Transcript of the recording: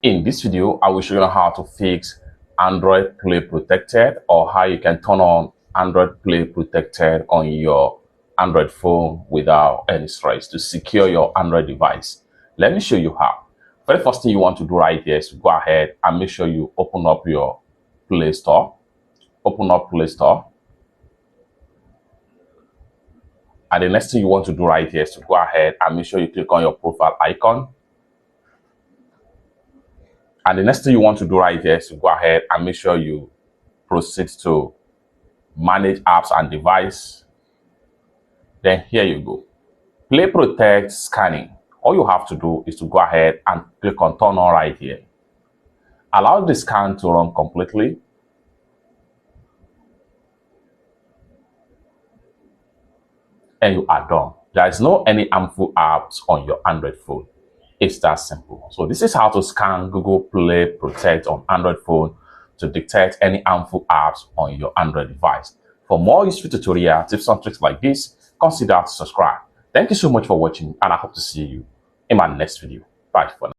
In this video, I will show you how to fix Android Play Protected, or how you can turn on Android Play Protected on your Android phone without any stress to secure your Android device. Let me show you how. Very first thing you want to do right here is to go ahead and make sure you open up your Play Store. Open up Play Store. And the next thing you want to do right here is to go ahead and make sure you click on your profile icon. And the next thing you want to do right here is to go ahead and make sure you proceed to manage apps and device. Then here you go. Play Protect scanning. All you have to do is to go ahead and click on turn on right here. Allow the scan to run completely. And you are done. There is no any harmful apps on your Android phone. It's that simple. So this is how to scan Google Play Protect on Android phone to detect any harmful apps on your Android device. For more useful tutorial tips and tricks like this, consider to subscribe. Thank you so much for watching, and I hope to see you in my next video. Bye for now.